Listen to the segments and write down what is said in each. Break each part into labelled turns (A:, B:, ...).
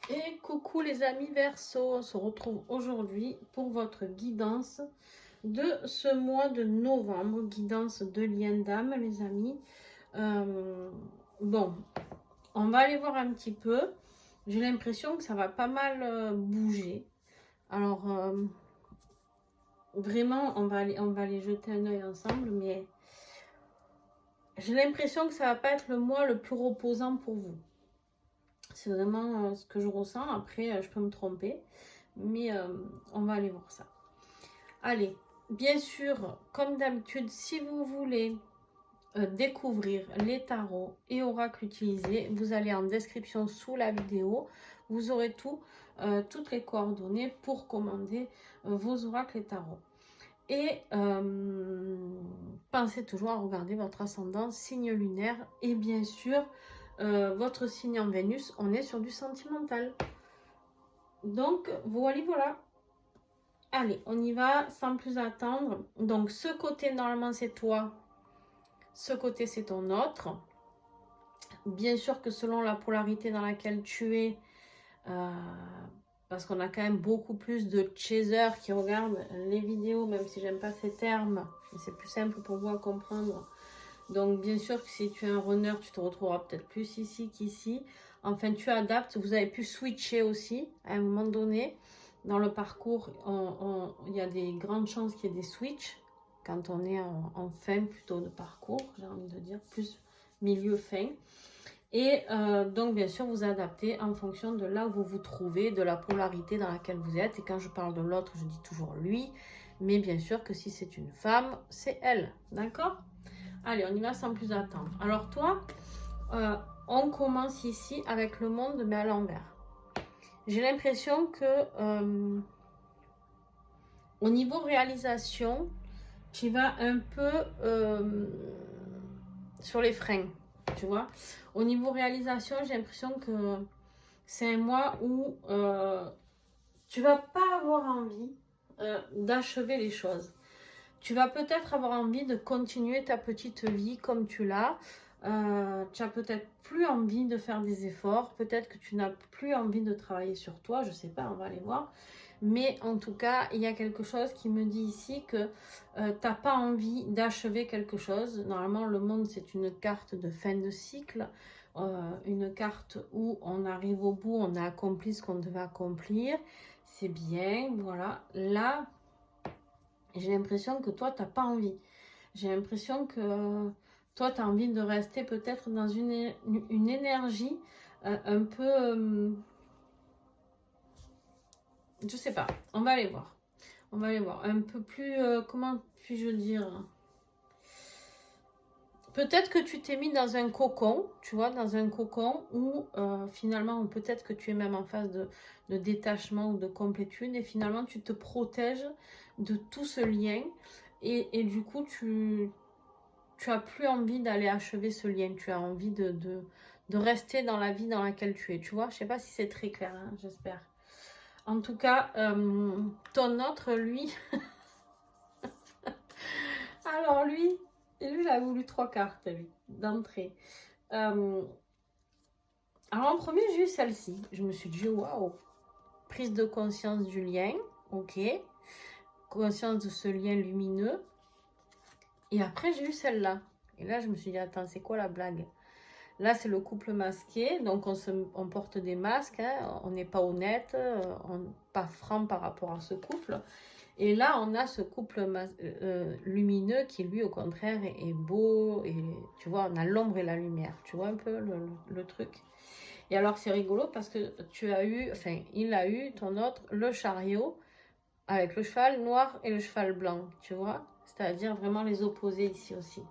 A: Et coucou les amis Verseau, on se retrouve aujourd'hui pour votre guidance de ce mois de novembre, guidance de lien d'âme les amis. Bon, on va aller voir un petit peu. J'ai l'impression que ça va pas mal bouger. Alors, vraiment, on va aller jeter un œil ensemble, mais j'ai l'impression que ça va pas être le mois le plus reposant pour vous. C'est vraiment ce que je ressens. Après, je peux me tromper. Mais on va aller voir ça. Allez, bien sûr, comme d'habitude, si vous voulez découvrir les tarots et oracles utilisés, vous allez en description sous la vidéo. Vous aurez toutes les coordonnées pour commander vos oracles et tarots. Et pensez toujours à regarder votre ascendant, signe lunaire et bien sûr votre signe en Vénus. On est sur du sentimental. Donc voilà. Allez, on y va sans plus attendre. Donc ce côté normalement c'est toi, ce côté c'est ton autre. Bien sûr que selon la polarité dans laquelle tu es, parce qu'on a quand même beaucoup plus de chasers qui regardent les vidéos, même si j'aime pas ces termes, mais c'est plus simple pour vous à comprendre. Donc bien sûr que si tu es un runner, tu te retrouveras peut-être plus ici qu'ici. Enfin, tu adaptes. Vous avez pu switcher aussi à un moment donné. Dans le parcours, il y a des grandes chances qu'il y ait des switches quand on est en fin plutôt de parcours, j'ai envie de dire, plus milieu fin. Et donc, bien sûr, vous adaptez en fonction de là où vous vous trouvez, de la polarité dans laquelle vous êtes. Et quand je parle de l'autre, je dis toujours lui. Mais bien sûr que si c'est une femme, c'est elle. D'accord ? Allez, on y va sans plus attendre. Alors toi, on commence ici avec le monde, mais à l'envers. J'ai l'impression que au niveau réalisation, tu vas un peu sur les freins, tu vois. Au niveau réalisation, j'ai l'impression que c'est un mois où tu vas pas avoir envie d'achever les choses. Tu vas peut-être avoir envie de continuer ta petite vie comme tu l'as. Tu as peut-être plus envie de faire des efforts. Peut-être que tu n'as plus envie de travailler sur toi. Je ne sais pas, on va aller voir. Mais en tout cas, il y a quelque chose qui me dit ici que tu n'as pas envie d'achever quelque chose. Normalement, le monde, c'est une carte de fin de cycle. Une carte où on arrive au bout, on a accompli ce qu'on devait accomplir. C'est bien, voilà. Là, j'ai l'impression que toi, tu n'as pas envie. J'ai l'impression que toi, tu as envie de rester peut-être dans une énergie un peu... je sais pas, on va aller voir. On va aller voir. Un peu plus... comment puis-je dire? Peut-être que tu t'es mis dans un cocon, tu vois, dans un cocon où finalement, peut-être que tu es même en phase de détachement ou de complétude et finalement, tu te protèges de tout ce lien et du coup, tu as plus envie d'aller achever ce lien, tu as envie de rester dans la vie dans laquelle tu es, tu vois. Je sais pas si c'est très clair, hein, j'espère. En tout cas, ton autre, lui, alors lui, il a voulu 3 cartes, lui, d'entrée. Alors en premier, j'ai eu celle-ci. Je me suis dit, waouh, prise de conscience du lien, ok. Conscience de ce lien lumineux. Et après, j'ai eu celle-là. Et là, je me suis dit, attends, c'est quoi la blague? Là, c'est le couple masqué. Donc, on porte des masques. Hein, on n'est pas honnête, pas franc par rapport à ce couple. Et là, on a ce couple lumineux qui, lui, au contraire, est beau. Et tu vois, on a l'ombre et la lumière. Tu vois un peu le truc. Et alors, c'est rigolo parce que il a eu, ton autre, le chariot avec le cheval noir et le cheval blanc. Tu vois? C'est-à-dire vraiment les opposés ici aussi.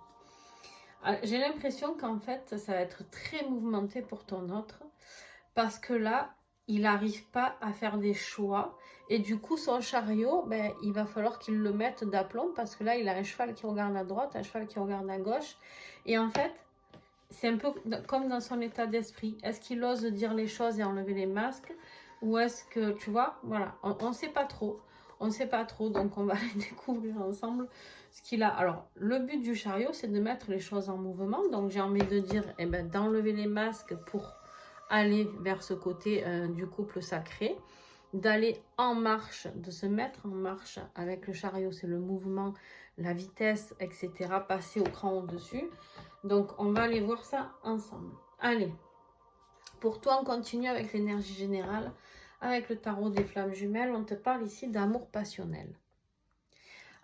A: J'ai l'impression qu'en fait, ça va être très mouvementé pour ton autre. Parce que là, il n'arrive pas à faire des choix. Et du coup, son chariot, ben, il va falloir qu'il le mette d'aplomb. Parce que là, il a un cheval qui regarde à droite, un cheval qui regarde à gauche. Et en fait, c'est un peu comme dans son état d'esprit. Est-ce qu'il ose dire les choses et enlever les masques? Ou est-ce que, tu vois, voilà, on ne sait pas trop. On ne sait pas trop, donc on va découvrir ensemble ce qu'il a. Alors, le but du chariot, c'est de mettre les choses en mouvement. Donc, j'ai envie de dire, eh ben, d'enlever les masques pour aller vers ce côté du couple sacré, d'aller en marche, de se mettre en marche avec le chariot, c'est le mouvement, la vitesse, etc., passer au cran au-dessus. Donc, on va aller voir ça ensemble. Allez, pour toi, on continue avec l'énergie générale, avec le tarot des flammes jumelles. On te parle ici d'amour passionnel.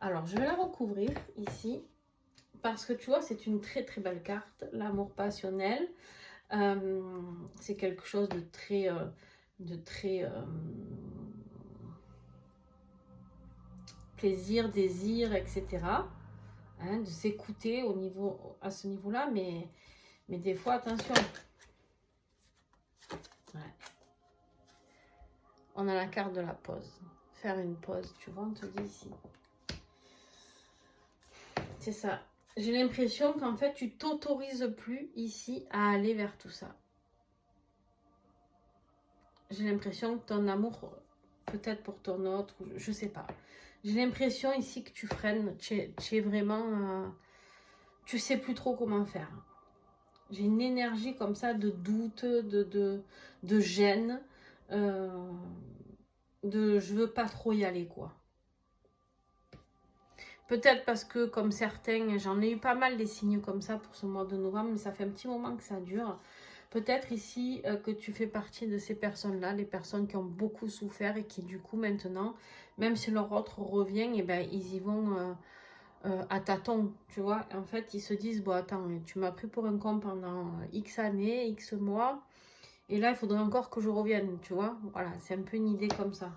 A: Alors, je vais la recouvrir ici, parce que tu vois, c'est une très très belle carte, l'amour passionnel. C'est quelque chose de très plaisir, désir, etc. Hein, de s'écouter à ce niveau-là, mais des fois, attention. Ouais. On a la carte de la pause. Faire une pause, tu vois, on te dit ici. C'est ça. J'ai l'impression qu'en fait, tu t'autorises plus ici à aller vers tout ça. J'ai l'impression que ton amour, peut-être pour ton autre, je sais pas. J'ai l'impression ici que tu freines, tu es vraiment... tu sais plus trop comment faire. J'ai une énergie comme ça de doute, de gêne, de je veux pas trop y aller, quoi. Peut-être parce que, comme certains, j'en ai eu pas mal des signes comme ça pour ce mois de novembre, mais ça fait un petit moment que ça dure. Peut-être ici que tu fais partie de ces personnes-là, les personnes qui ont beaucoup souffert et qui, du coup, maintenant, même si leur autre revient, eh ben, ils y vont à tâtons, tu vois. En fait, ils se disent, bon, attends, tu m'as pris pour un con pendant X années, X mois, et là, il faudrait encore que je revienne, tu vois. Voilà, c'est un peu une idée comme ça.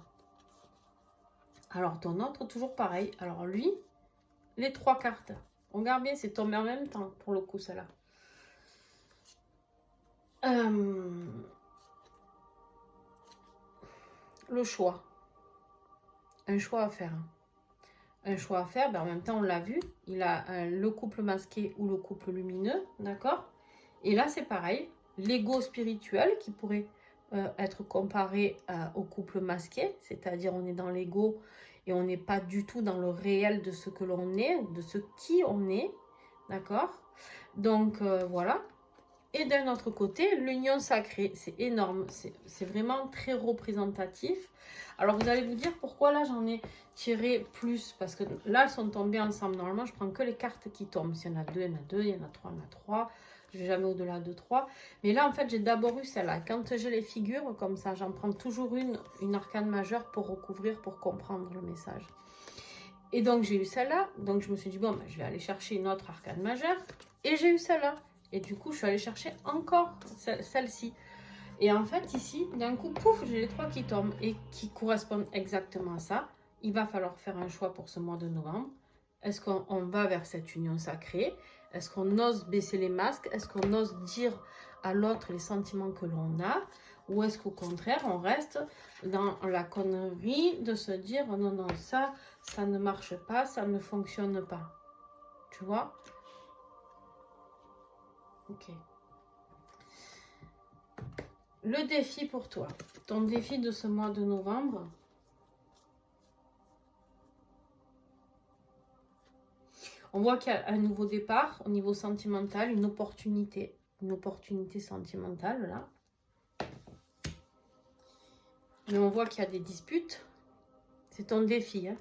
A: Alors, ton autre, toujours pareil. Alors, lui... les 3 cartes. Regarde bien, c'est tombé en même temps pour le coup, celle-là. Le choix. Un choix à faire. Un choix à faire, ben en même temps, on l'a vu. Il a le couple masqué ou le couple lumineux, d'accord? Et là, c'est pareil. L'ego spirituel qui pourrait être comparé au couple masqué. C'est-à-dire, on est dans l'ego et on n'est pas du tout dans le réel de ce que l'on est, de ce qui on est, d'accord? Donc, voilà. Et d'un autre côté, l'union sacrée, c'est énorme, c'est vraiment très représentatif. Alors vous allez vous dire pourquoi là j'en ai tiré plus, parce que là elles sont tombées ensemble. Normalement je prends que les cartes qui tombent. S'il y en a deux, il y en a deux, il y en a trois, il y en a trois. Je ne vais jamais au-delà de 3. Mais là en fait j'ai d'abord eu celle-là. Quand j'ai les figures comme ça, j'en prends toujours une arcane majeure pour recouvrir, pour comprendre le message. Et donc j'ai eu celle-là, donc je me suis dit bon ben, je vais aller chercher une autre arcane majeure. Et j'ai eu celle-là. Et du coup, je suis allée chercher encore celle-ci. Et en fait, ici, d'un coup, pouf, j'ai les 3 qui tombent et qui correspondent exactement à ça. Il va falloir faire un choix pour ce mois de novembre. Est-ce qu'on va vers cette union sacrée? Est-ce qu'on ose baisser les masques? Est-ce qu'on ose dire à l'autre les sentiments que l'on a? Ou est-ce qu'au contraire, on reste dans la connerie de se dire oh non, non, ça ne marche pas, ça ne fonctionne pas. Tu vois? Ok. Le défi pour toi, ton défi de ce mois de novembre, on voit qu'il y a un nouveau départ au niveau sentimental, une opportunité sentimentale là. Mais on voit qu'il y a des disputes, c'est ton défi, hein,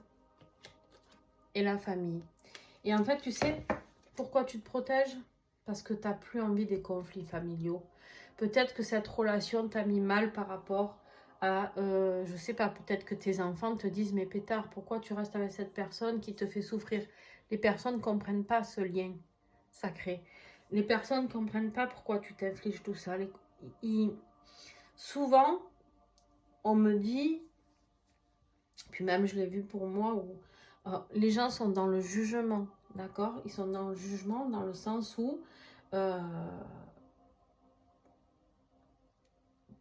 A: et la famille. Et en fait, tu sais pourquoi tu te protèges? Parce que tu n'as plus envie des conflits familiaux. Peut-être que cette relation t'a mis mal par rapport à, je sais pas, peut-être que tes enfants te disent, mais pétard, pourquoi tu restes avec cette personne qui te fait souffrir? Les personnes ne comprennent pas ce lien sacré. Les personnes ne comprennent pas pourquoi tu t'infliges tout ça. Souvent, on me dit, puis même je l'ai vu pour moi, où les gens sont dans le jugement, d'accord? Ils sont dans le jugement dans le sens où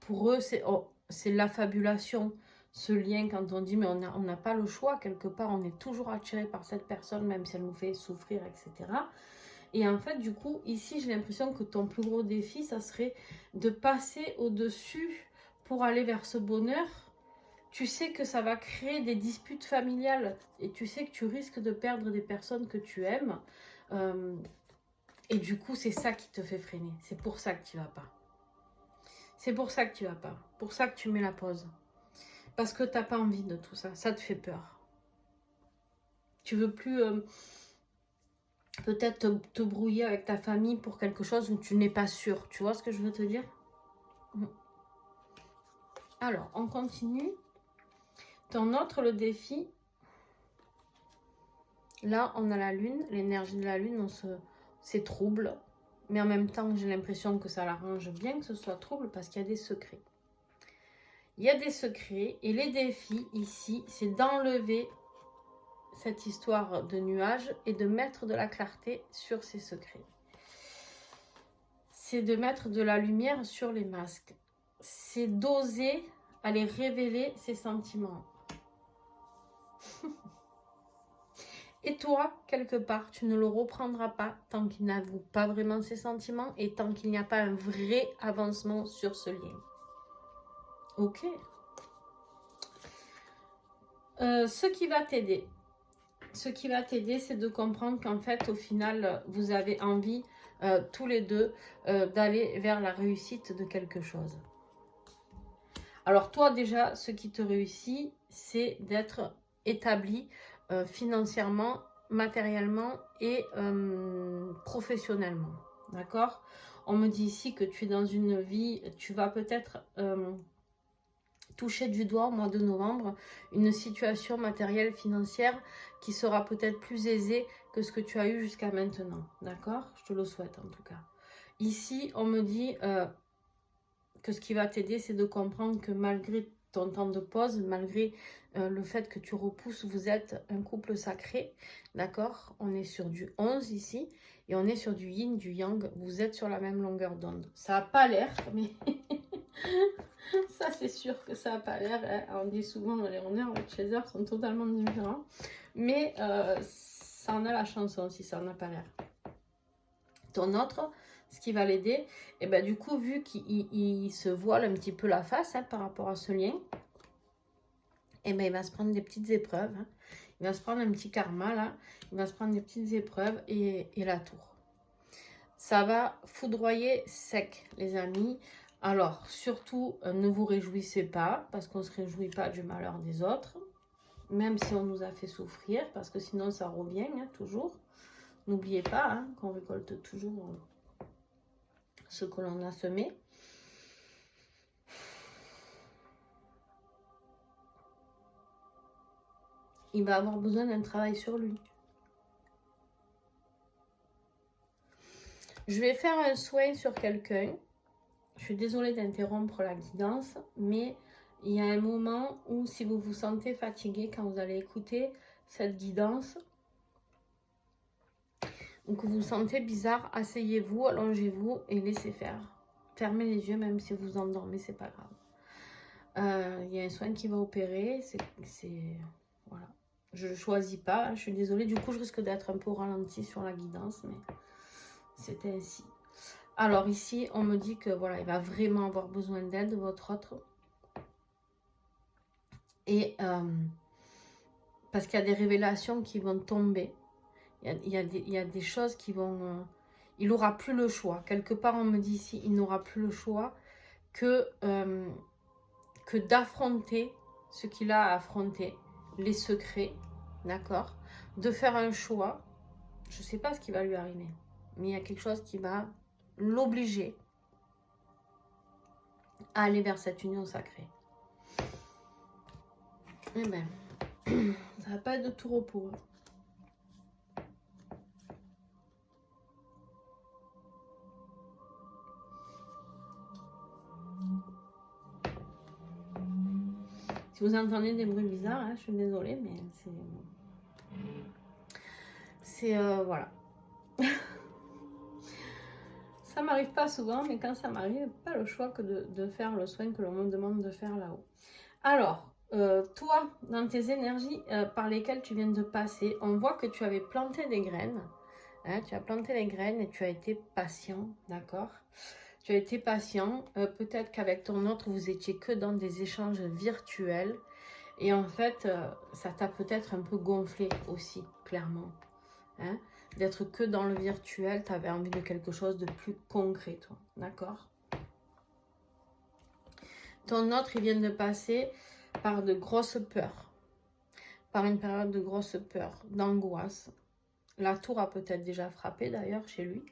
A: pour eux, c'est l'affabulation, ce lien quand on dit mais on n'a pas le choix, quelque part on est toujours attiré par cette personne même si elle nous fait souffrir, etc. Et en fait du coup ici j'ai l'impression que ton plus gros défi ça serait de passer au-dessus pour aller vers ce bonheur. Tu sais que ça va créer des disputes familiales et tu sais que tu risques de perdre des personnes que tu aimes et du coup c'est ça qui te fait freiner, c'est pour ça que tu vas pas. C'est pour ça que tu vas pas. Pour ça que tu mets la pause. Parce que tu n'as pas envie de tout ça. Ça te fait peur. Tu veux plus peut-être te brouiller avec ta famille pour quelque chose où tu n'es pas sûr. Tu vois ce que je veux te dire? Alors, on continue. Ton autre, le défi. Là, on a la lune. L'énergie de la lune, c'est trouble. Mais en même temps, j'ai l'impression que ça l'arrange bien que ce soit trouble parce qu'il y a des secrets. Il y a des secrets. Et les défis, ici, c'est d'enlever cette histoire de nuages et de mettre de la clarté sur ces secrets. C'est de mettre de la lumière sur les masques. C'est d'oser aller révéler ses sentiments. Et toi, quelque part, tu ne le reprendras pas tant qu'il n'avoue pas vraiment ses sentiments et tant qu'il n'y a pas un vrai avancement sur ce lien. Ok. Ce qui va t'aider, c'est de comprendre qu'en fait, au final, vous avez envie, tous les deux, d'aller vers la réussite de quelque chose. Alors toi, déjà, ce qui te réussit, c'est d'être établi financièrement, matériellement et professionnellement. D'accord? On me dit ici que tu es dans une vie, tu vas peut-être toucher du doigt au mois de novembre une situation matérielle financière qui sera peut-être plus aisée que ce que tu as eu jusqu'à maintenant. D'accord? Je te le souhaite en tout cas. Ici, on me dit que ce qui va t'aider, c'est de comprendre que malgré ton temps de pause, malgré le fait que tu repousses, vous êtes un couple sacré, d'accord? On est sur du 11 ici, et on est sur du yin, du yang, vous êtes sur la même longueur d'onde. Ça n'a pas l'air, mais ça c'est sûr que ça n'a pas l'air, hein. On dit souvent les honneurs avec Chaser sont totalement différents, mais ça en a la chanson si ça n'a pas l'air. Ton autre, ce qui va l'aider, et ben du coup, vu qu'il se voile un petit peu la face par rapport à ce lien, et ben il va se prendre des petites épreuves. Il va se prendre un petit karma là. Il va se prendre des petites épreuves et la tour. Ça va foudroyer sec, les amis. Alors, surtout, ne vous réjouissez pas, parce qu'on ne se réjouit pas du malheur des autres, même si on nous a fait souffrir, parce que sinon ça revient toujours. N'oubliez pas qu'on récolte toujours ce que l'on a semé. Il va avoir besoin d'un travail sur lui. Je vais faire un soin sur quelqu'un. Je suis désolée d'interrompre la guidance, mais il y a un moment où si vous vous sentez fatigué quand vous allez écouter cette guidance, ou que vous vous sentez bizarre, asseyez-vous, allongez-vous et laissez faire. Fermez les yeux même si vous endormez, c'est pas grave. Il y a un soin qui va opérer, voilà. Je ne choisis pas, je suis désolée. Du coup, je risque d'être un peu ralenti sur la guidance, mais c'est ainsi. Alors ici, on me dit que voilà, il va vraiment avoir besoin d'aide, votre autre. Et parce qu'il y a des révélations qui vont tomber. Il y a des choses qui vont... il n'aura plus le choix. Quelque part, on me dit ici, il n'aura plus le choix que d'affronter ce qu'il a à affronter, les secrets, d'accord? De faire un choix. Je ne sais pas ce qui va lui arriver, mais il y a quelque chose qui va l'obliger à aller vers cette union sacrée. Eh bien, ça va pas être de tout repos. Si vous entendez des bruits bizarres, je suis désolée, mais c'est voilà. Ça m'arrive pas souvent, mais quand ça m'arrive, pas le choix que de faire le soin que l'on me demande de faire là-haut. Alors, toi, dans tes énergies par lesquelles tu viens de passer, on voit que tu avais planté des graines. Tu as planté les graines et tu as été patient, d'accord? Tu as été patient. Peut-être qu'avec ton autre, vous étiez que dans des échanges virtuels. Et en fait, ça t'a peut-être un peu gonflé aussi, clairement. D'être que dans le virtuel, tu avais envie de quelque chose de plus concret, toi. D'accord? Ton autre, il vient de passer par de grosses peurs. Par une période de grosses peurs, d'angoisse. La tour a peut-être déjà frappé d'ailleurs chez lui.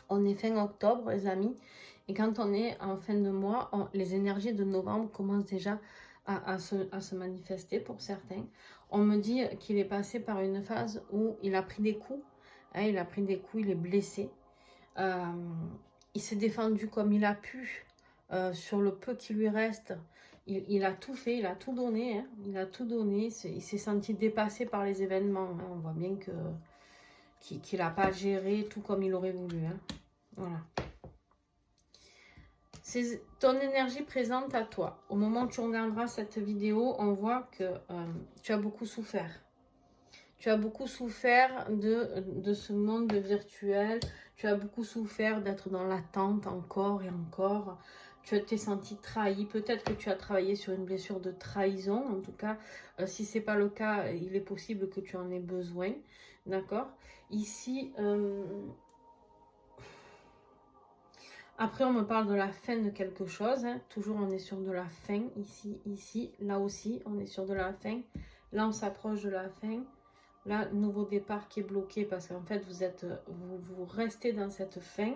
A: On est fin octobre, les amis. Et quand on est en fin de mois, les énergies de novembre commencent déjà à se manifester pour certains. On me dit qu'il est passé par une phase où il a pris des coups. Hein, il a pris des coups, il est blessé. Il s'est défendu comme il a pu sur le peu qui lui reste. Il a tout fait, il a tout donné. Hein, il a tout donné. Il s'est senti dépassé par les événements. Hein, on voit bien qu'il n'a pas géré tout comme il aurait voulu. Hein. Voilà. C'est ton énergie présente à toi. Au moment où tu regarderas cette vidéo, on voit que tu as beaucoup souffert. Tu as beaucoup souffert de ce monde virtuel. Tu as beaucoup souffert d'être dans l'attente encore et encore. Tu t'es senti trahi. Peut-être que tu as travaillé sur une blessure de trahison. En tout cas, si ce n'est pas le cas, il est possible que tu en aies besoin. D'accord? Ici... Après, on me parle de la fin de quelque chose. Hein. Toujours, on est sur de la fin. Ici. Là aussi, on est sur de la fin. Là, on s'approche de la fin. Là, nouveau départ qui est bloqué parce qu'en fait, vous restez dans cette fin.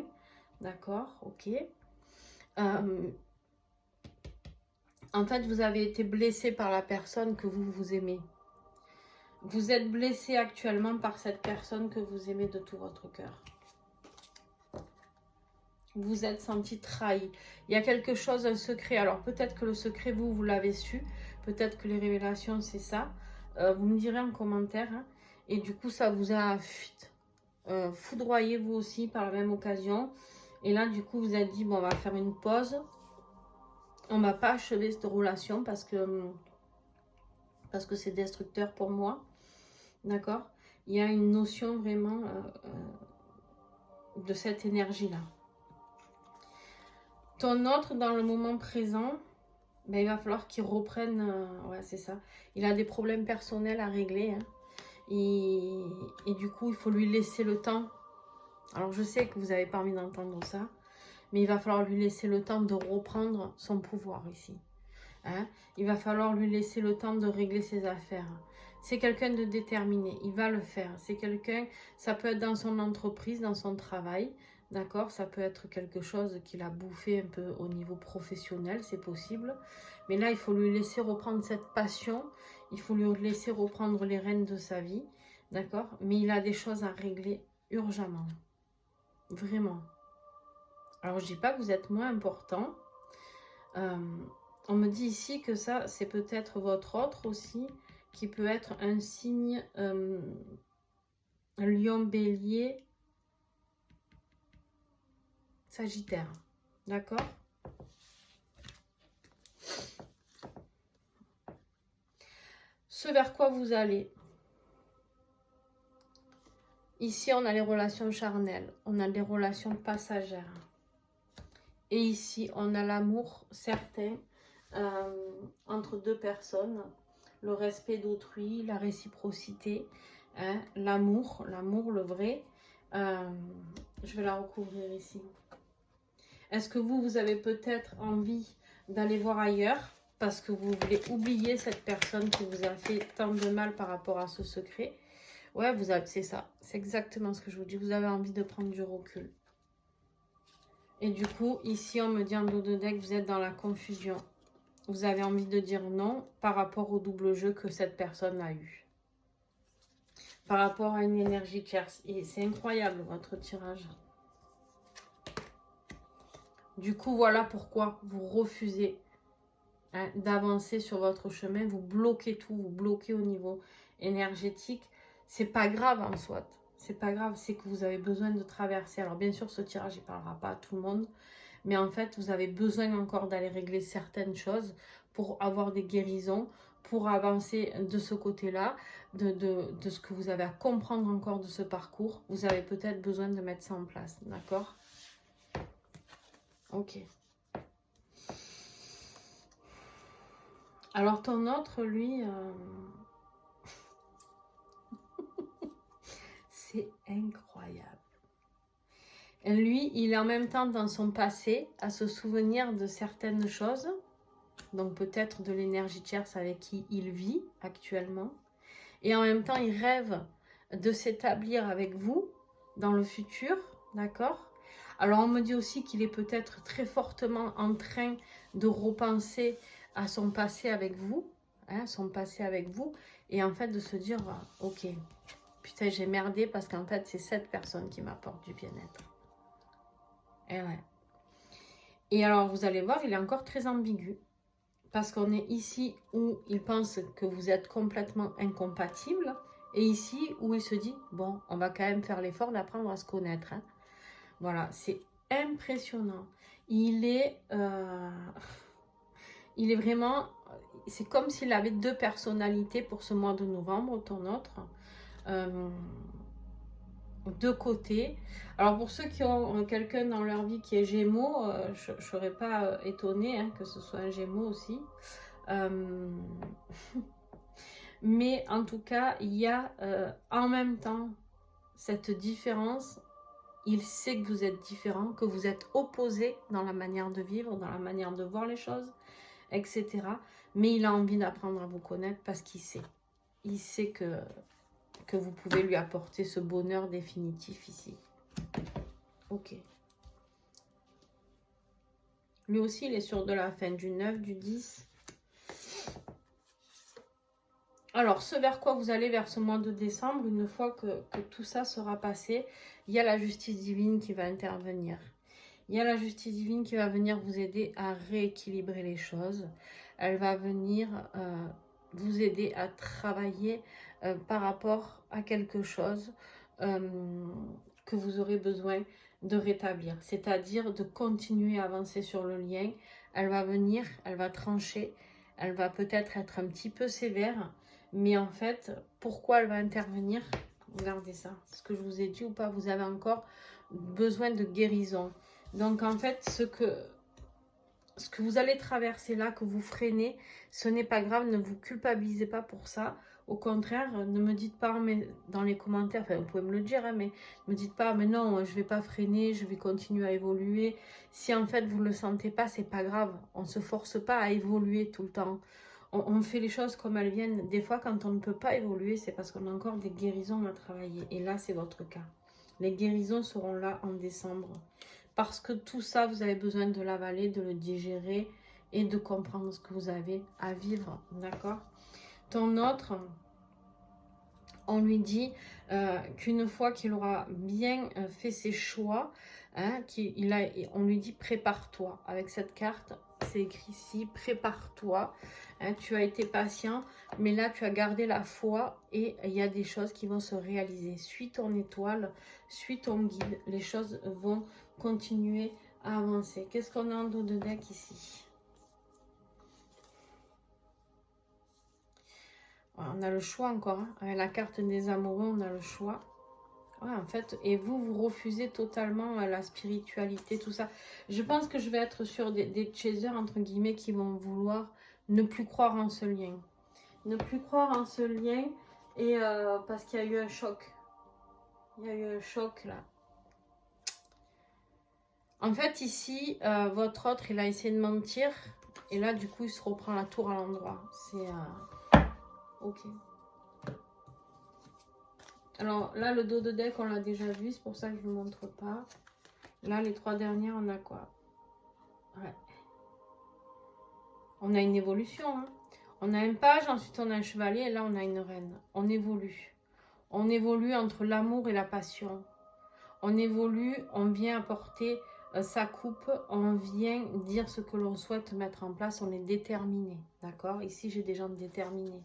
A: D'accord, ok. En fait, vous avez été blessé par la personne que vous aimez. Vous êtes blessé actuellement par cette personne que vous aimez de tout votre cœur. Vous êtes senti trahi. Il y a quelque chose, un secret. Alors, peut-être que le secret, vous l'avez su. Peut-être que les révélations, c'est ça. Vous me direz en commentaire. Hein. Et du coup, ça vous a foudroyé vous aussi par la même occasion. Et là, du coup, vous avez dit, bon, on va faire une pause. On ne va pas achever cette relation parce que c'est destructeur pour moi. D'accord? Il y a une notion vraiment de cette énergie-là. Ton autre, dans le moment présent, ben, il va falloir qu'il reprenne... ouais, c'est ça. Il a des problèmes personnels à régler. Hein. Et du coup, il faut lui laisser le temps. Alors, je sais que vous n'avez pas envie d'entendre ça. Mais il va falloir lui laisser le temps de reprendre son pouvoir ici. Hein? Il va falloir lui laisser le temps de régler ses affaires. C'est quelqu'un de déterminé. Il va le faire. C'est quelqu'un... Ça peut être dans son entreprise, dans son travail. D'accord? Ça peut être quelque chose qu'il a bouffé un peu au niveau professionnel. C'est possible. Mais là, il faut lui laisser reprendre cette passion. Il faut lui laisser reprendre les rênes de sa vie. D'accord? Mais il a des choses à régler urgemment. Vraiment. Alors, je ne dis pas que vous êtes moins important. On me dit ici que ça, c'est peut-être votre autre aussi, qui peut être un signe lion, bélier, sagittaire. D'accord? Ce vers quoi vous allez. Ici, on a les relations charnelles. On a les relations passagères. Et ici, on a l'amour certain entre deux personnes. Le respect d'autrui, la réciprocité, hein, l'amour, le vrai. Je vais la recouvrir ici. Est-ce que vous avez peut-être envie d'aller voir ailleurs parce que vous voulez oublier cette personne qui vous a fait tant de mal par rapport à ce secret? Ouais, c'est ça. C'est exactement ce que je vous dis. Vous avez envie de prendre du recul. Et du coup, ici, on me dit en dos de deck, vous êtes dans la confusion. Vous avez envie de dire non par rapport au double jeu que cette personne a eu. Par rapport à une énergie tierce. Et c'est incroyable, votre tirage. Du coup, voilà pourquoi vous refusez hein, d'avancer sur votre chemin. Vous bloquez tout, vous bloquez au niveau énergétique. C'est pas grave en soi. C'est pas grave, c'est que vous avez besoin de traverser. Alors bien sûr, ce tirage, il ne parlera pas à tout le monde. Mais en fait, vous avez besoin encore d'aller régler certaines choses pour avoir des guérisons, pour avancer de ce côté-là, de ce que vous avez à comprendre encore de ce parcours. Vous avez peut-être besoin de mettre ça en place, d'accord? Ok. Alors ton autre, lui, c'est incroyable. Lui, il est en même temps dans son passé à se souvenir de certaines choses. Donc peut-être de l'énergie tierce avec qui il vit actuellement. Et en même temps, il rêve de s'établir avec vous dans le futur, d'accord? Alors on me dit aussi qu'il est peut-être très fortement en train de repenser à son passé avec vous, hein, son passé avec vous, et en fait de se dire, ok, putain j'ai merdé parce qu'en fait c'est cette personne qui m'apporte du bien-être. Et ouais. Et alors vous allez voir, il est encore très ambigu. Parce qu'on est ici où il pense que vous êtes complètement incompatibles. Et ici où il se dit, bon, on va quand même faire l'effort d'apprendre à se connaître. Hein. Voilà, c'est impressionnant. Il est vraiment... C'est comme s'il avait deux personnalités pour ce mois de novembre, ton autre. De côté. Alors pour ceux qui ont quelqu'un dans leur vie qui est Gémeaux, je ne serais pas étonnée hein, que ce soit un Gémeaux aussi. Mais en tout cas, il y a en même temps cette différence. Il sait que vous êtes différents, que vous êtes opposés dans la manière de vivre, dans la manière de voir les choses, etc. Mais il a envie d'apprendre à vous connaître parce qu'il sait. Il sait que vous pouvez lui apporter ce bonheur définitif ici. Ok. Lui aussi, il est sûr de la fin du 9, du 10. Alors, ce vers quoi vous allez vers ce mois de décembre, une fois que tout ça sera passé, il y a la justice divine qui va intervenir. Il y a la justice divine qui va venir vous aider à rééquilibrer les choses. Elle va venir vous aider à travailler par rapport à quelque chose que vous aurez besoin de rétablir. C'est-à-dire de continuer à avancer sur le lien. Elle va venir, elle va trancher, elle va peut-être être un petit peu sévère. Mais en fait, pourquoi elle va intervenir? Regardez ça. Ce que je vous ai dit ou pas, vous avez encore besoin de guérison. Donc en fait, ce que vous allez traverser là, que vous freinez, ce n'est pas grave, ne vous culpabilisez pas pour ça. Au contraire, ne me dites pas mais dans les commentaires, enfin vous pouvez me le dire, hein, mais ne me dites pas, mais non, je ne vais pas freiner, je vais continuer à évoluer. Si en fait vous ne le sentez pas, c'est pas grave. On ne se force pas à évoluer tout le temps. On fait les choses comme elles viennent. Des fois, quand on ne peut pas évoluer, c'est parce qu'on a encore des guérisons à travailler. Et là, c'est votre cas. Les guérisons seront là en décembre. Parce que tout ça, vous avez besoin de l'avaler, de le digérer et de comprendre ce que vous avez à vivre. D'accord? Ton autre, on lui dit qu'une fois qu'il aura bien fait ses choix, hein, on lui dit prépare-toi. Avec cette carte, c'est écrit ici, prépare-toi. Hein, tu as été patient, mais là tu as gardé la foi et il y a des choses qui vont se réaliser. Suis ton étoile, suis ton guide, les choses vont continuer à avancer. Qu'est-ce qu'on a en dos de deck ici? On a le choix encore, hein. Avec la carte des amoureux, on a le choix. Ouais, en fait, et vous refusez totalement la spiritualité, tout ça. Je pense que je vais être sur des chasers, entre guillemets, qui vont vouloir ne plus croire en ce lien. Ne plus croire en ce lien, et parce qu'il y a eu un choc. Il y a eu un choc, là. En fait, ici, votre autre, il a essayé de mentir, et là, du coup, il se reprend la tour à l'endroit. C'est... ok. Alors là, le dos de deck, on l'a déjà vu, c'est pour ça que je ne vous montre pas. Là, les trois dernières, on a quoi? Ouais. On a une évolution. Hein. On a un page, ensuite on a un chevalier, et là, on a une reine. On évolue. On évolue entre l'amour et la passion. On évolue, on vient apporter sa coupe, on vient dire ce que l'on souhaite mettre en place, on est déterminé. D'accord? Ici, j'ai des gens déterminés.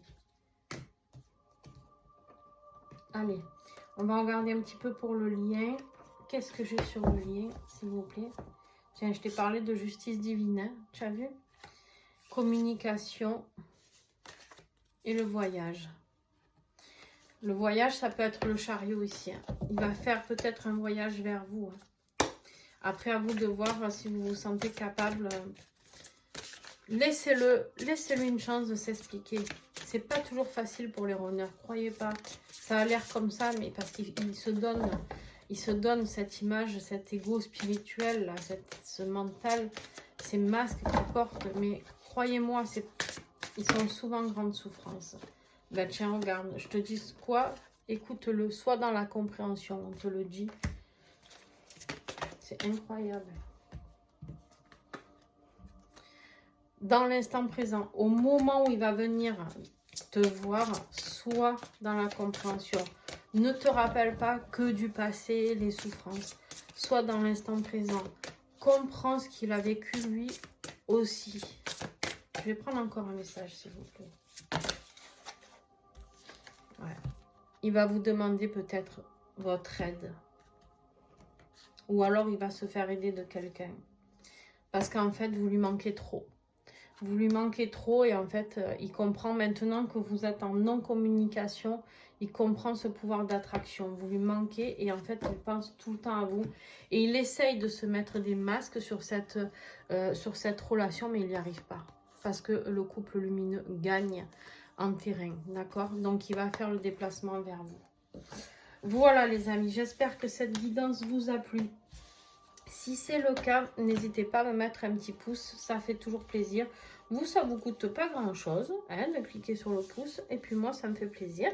A: Allez, on va regarder un petit peu pour le lien. Qu'est-ce que j'ai sur le lien, s'il vous plaît? Tiens, je t'ai parlé de justice divine, hein, tu as vu? Communication et le voyage. Le voyage, ça peut être le chariot ici. Hein. Il va faire peut-être un voyage vers vous. Hein. Après, à vous de voir si vous vous sentez capable. Laissez-le une chance de s'expliquer. C'est pas toujours facile pour les runners, croyez pas. Ça a l'air comme ça, mais parce qu'il se donne, il se donne cette image, cet ego spirituel, là, ce mental, ces masques qu'ils portent. Mais croyez-moi, ils sont souvent en grande souffrance. Ben tiens, regarde, je te dis quoi? Écoute-le, sois dans la compréhension, on te le dit. C'est incroyable. Dans l'instant présent, au moment où il va venir te voir, sois dans la compréhension. Ne te rappelle pas que du passé, les souffrances. Sois dans l'instant présent. Comprends ce qu'il a vécu lui aussi. Je vais prendre encore un message, s'il vous plaît. Ouais. Il va vous demander peut-être votre aide. Ou alors il va se faire aider de quelqu'un. Parce qu'en fait, vous lui manquez trop. Vous lui manquez trop et en fait, il comprend maintenant que vous êtes en non-communication. Il comprend ce pouvoir d'attraction. Vous lui manquez et en fait, il pense tout le temps à vous. Et il essaye de se mettre des masques sur cette relation, mais il n'y arrive pas. Parce que le couple lumineux gagne en terrain, d'accord? Donc, il va faire le déplacement vers vous. Voilà les amis, j'espère que cette guidance vous a plu. Si c'est le cas, n'hésitez pas à me mettre un petit pouce, ça fait toujours plaisir. Vous, ça vous coûte pas grand chose hein, de cliquer sur le pouce. Et puis moi, ça me fait plaisir.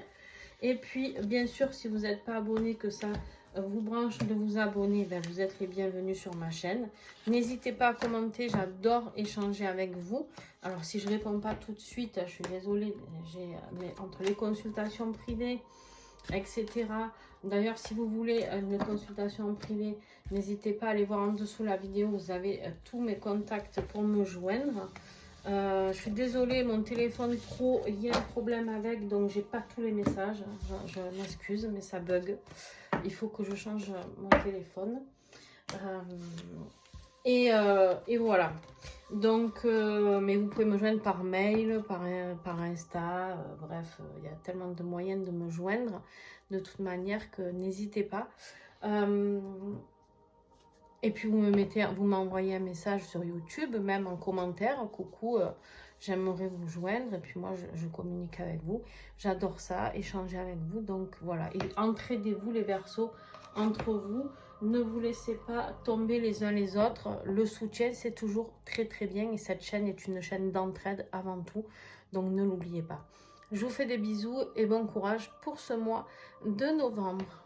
A: Et puis, bien sûr, si vous n'êtes pas abonné, que ça vous branche de vous abonner, ben, vous êtes les bienvenus sur ma chaîne. N'hésitez pas à commenter, j'adore échanger avec vous. Alors, si je ne réponds pas tout de suite, je suis désolée, mais entre les consultations privées, etc. D'ailleurs, si vous voulez une consultation privée, n'hésitez pas à aller voir en dessous la vidéo. Vous avez tous mes contacts pour me joindre. Je suis désolée, mon téléphone pro, il y a un problème avec, donc j'ai pas tous les messages. Je m'excuse, mais ça bug. Il faut que je change mon téléphone. Et voilà. Donc, mais vous pouvez me joindre par mail, par Insta, bref, il y a tellement de moyens de me joindre de toute manière que n'hésitez pas. Et puis vous m'envoyez un message sur YouTube, même en commentaire, coucou, j'aimerais vous joindre. Et puis moi, je communique avec vous. J'adore ça, échanger avec vous. Donc voilà, et entraidez-vous les Verseaux entre vous. Ne vous laissez pas tomber les uns les autres. Le soutien, c'est toujours très très bien. Et cette chaîne est une chaîne d'entraide avant tout. Donc ne l'oubliez pas. Je vous fais des bisous et bon courage pour ce mois de novembre.